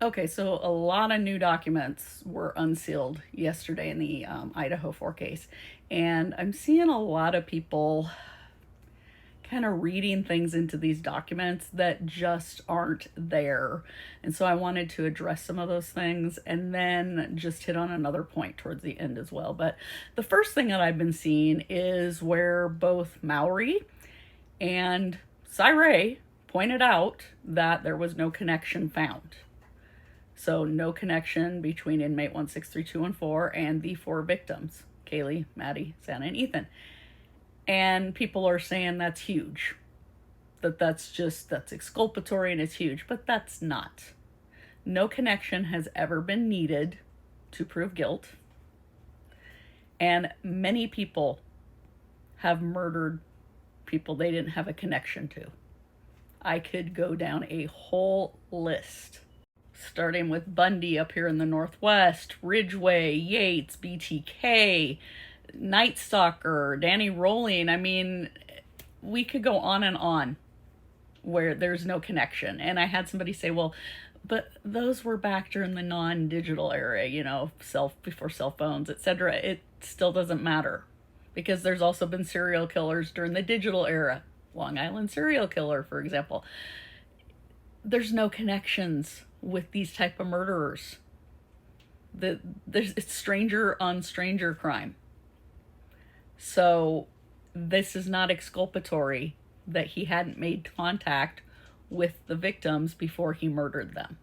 Okay, so a lot of new documents were unsealed yesterday in the Idaho 4 case. And I'm seeing a lot of people kind of reading things into these documents that just aren't there. And so I wanted to address some of those things and then just hit on another point towards the end as well. But the first thing that I've been seeing is where both Maori and Cyree pointed out that there was no connection found. So no connection between inmate 163214 and the four victims, Kaylee, Maddie, Santa, and Ethan. And people are saying that's huge. That's exculpatory and it's huge, but that's not. No connection has ever been needed to prove guilt. And many people have murdered people they didn't have a connection to. I could go down a whole list, starting with Bundy up here in the Northwest, Ridgway, Yates, BTK, Night Stalker, Danny Rolling. I mean, we could go on and on where there's no connection. And I had somebody say, well, but those were back during the non-digital era, before cell phones, etc. It still doesn't matter because there's also been serial killers during the digital era. Long Island serial killer, for example. There's no connections with these type of murderers. It's stranger on stranger crime. So this is not exculpatory that he hadn't made contact with the victims before he murdered them.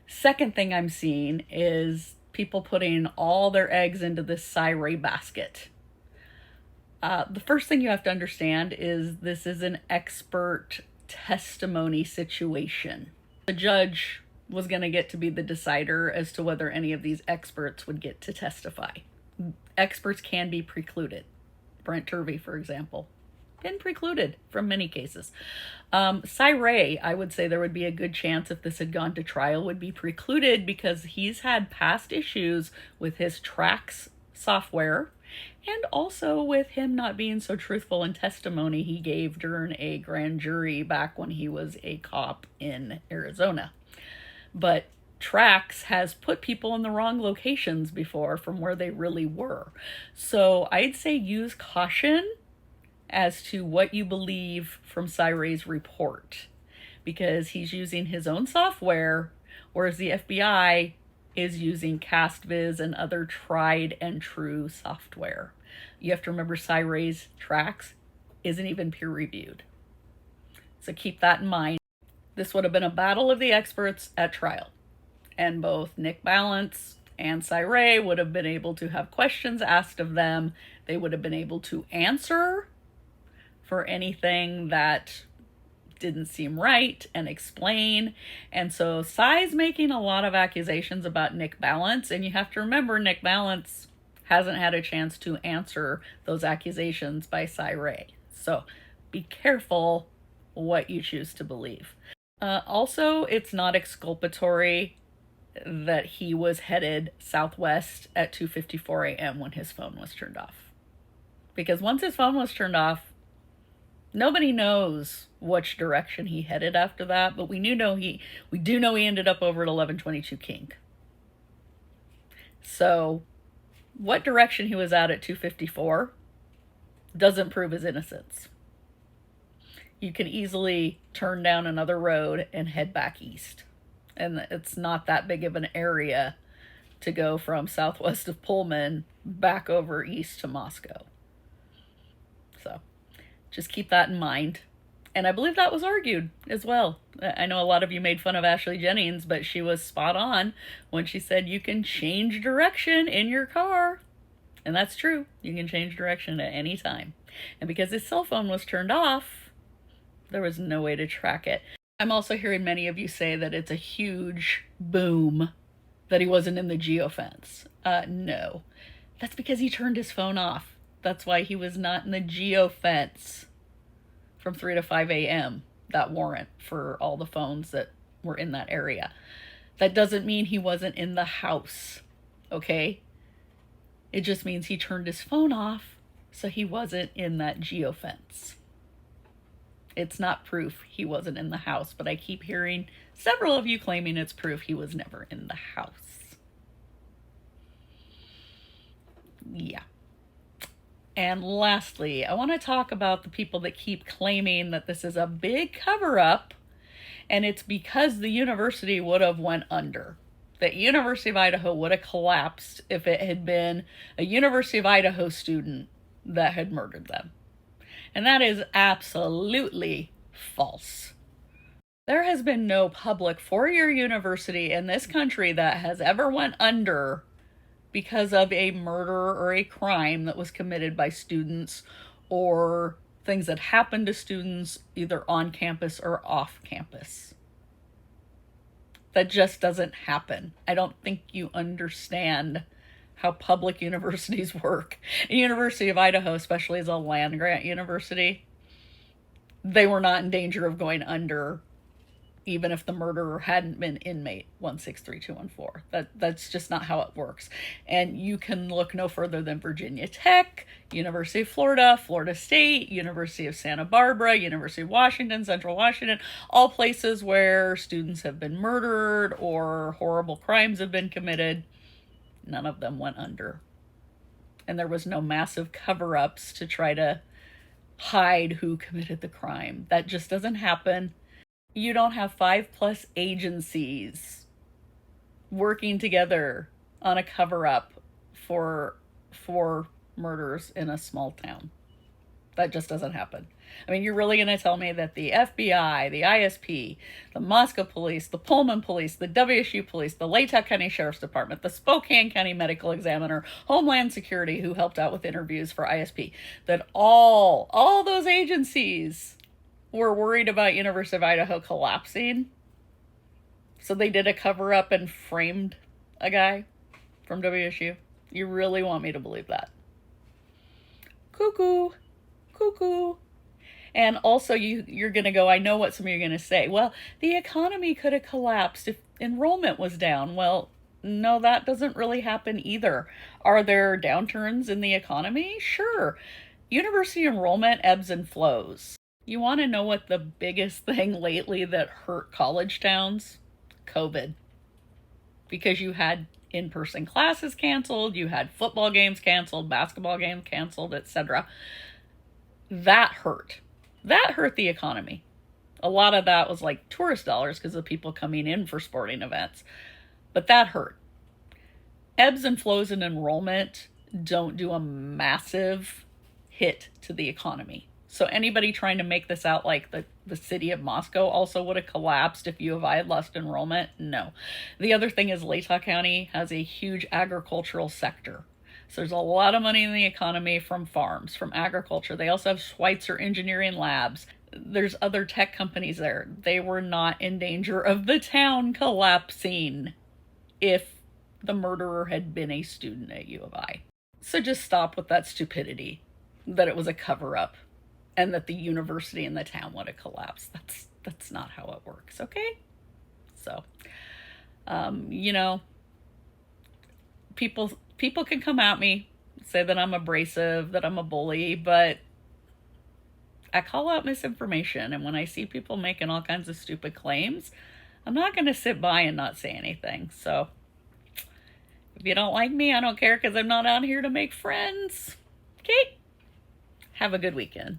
Second thing I'm seeing is people putting all their eggs into this Cyree basket. The first thing you have to understand is this is an expert testimony situation. The judge was going to get to be the decider as to whether any of these experts would get to testify. Experts can be precluded. Brent Turvey, for example, been precluded from many cases. Cyree, I would say there would be a good chance if this had gone to trial, would be precluded because he's had past issues with his tracks software and also with him not being so truthful in testimony he gave during a grand jury back when he was a cop in Arizona. But Trax has put people in the wrong locations before from where they really were. So I'd say use caution as to what you believe from Cyree's report, because he's using his own software, whereas the FBI is using CastViz and other tried and true software. You have to remember Cyree's Trax isn't even peer reviewed. So keep that in mind. This would have been a battle of the experts at trial. And both Nick Balance and Cyree would have been able to have questions asked of them. They would have been able to answer for anything that didn't seem right and explain. And so Cy's making a lot of accusations about Nick Balance. And you have to remember Nick Balance hasn't had a chance to answer those accusations by Cyree. So be careful what you choose to believe. Also, it's not exculpatory that he was headed southwest at 2:54 a.m. when his phone was turned off. Because once his phone was turned off, nobody knows which direction he headed after that, but we do know he ended up over at 1122 King. So what direction he was at 2:54 doesn't prove his innocence. You can easily turn down another road and head back east. And it's not that big of an area to go from southwest of Pullman back over east to Moscow. So just keep that in mind. And I believe that was argued as well. I know a lot of you made fun of Ashley Jennings, but she was spot on when she said you can change direction in your car. And that's true. You can change direction at any time. And because his cell phone was turned off, there was no way to track it. I'm also hearing many of you say that it's a huge boom that he wasn't in the geofence. No. That's because he turned his phone off. That's why he was not in the geofence from 3 to 5 a.m., that warrant for all the phones that were in that area. That doesn't mean he wasn't in the house, okay? It just means he turned his phone off, so he wasn't in that geofence. It's not proof he wasn't in the house, but I keep hearing several of you claiming it's proof he was never in the house. Yeah. And lastly, I want to talk about the people that keep claiming that this is a big cover-up and it's because the university would have went under. That University of Idaho would have collapsed if it had been a University of Idaho student that had murdered them. And that is absolutely false. There has been no public four-year university in this country that has ever went under because of a murder or a crime that was committed by students or things that happened to students either on campus or off campus. That just doesn't happen. I don't think you understand how public universities work. The University of Idaho, especially as a land-grant university, they were not in danger of going under even if the murderer hadn't been inmate 163214. That's just not how it works. And you can look no further than Virginia Tech, University of Florida, Florida State, University of Santa Barbara, University of Washington, Central Washington, all places where students have been murdered or horrible crimes have been committed. None of them went under. And there was no massive cover-ups to try to hide who committed the crime. That just doesn't happen. You don't have 5+ agencies working together on a cover-up for murders in a small town. That just doesn't happen. I mean, you're really going to tell me that the FBI, the ISP, the Moscow Police, the Pullman Police, the WSU Police, the Latah County Sheriff's Department, the Spokane County Medical Examiner, Homeland Security, who helped out with interviews for ISP, that all those agencies were worried about University of Idaho collapsing? So they did a cover-up and framed a guy from WSU? You really want me to believe that? Cuckoo. Cuckoo. And also you're going to go, I know what some of you are going to say. Well, the economy could have collapsed if enrollment was down. Well, no, that doesn't really happen either. Are there downturns in the economy? Sure. University enrollment ebbs and flows. You want to know what the biggest thing lately that hurt college towns? COVID. Because you had in-person classes canceled, you had football games canceled, basketball games canceled, etc. That hurt. That hurt the economy. A lot of that was like tourist dollars because of people coming in for sporting events. But that hurt. Ebbs and flows in enrollment don't do a massive hit to the economy. So anybody trying to make this out like the city of Moscow also would have collapsed if U of I had lost enrollment, no. The other thing is Latah County has a huge agricultural sector. So there's a lot of money in the economy from farms, from agriculture. They also have Schweitzer engineering labs. There's other tech companies there. They were not in danger of the town collapsing if the murderer had been a student at U of I. So just stop with that stupidity that it was a cover-up and that the university and the town would have collapsed. That's not how it works, okay? So, people can come at me, say that I'm abrasive, that I'm a bully, but I call out misinformation. And when I see people making all kinds of stupid claims, I'm not going to sit by and not say anything. So if you don't like me, I don't care because I'm not out here to make friends. Okay? Have a good weekend.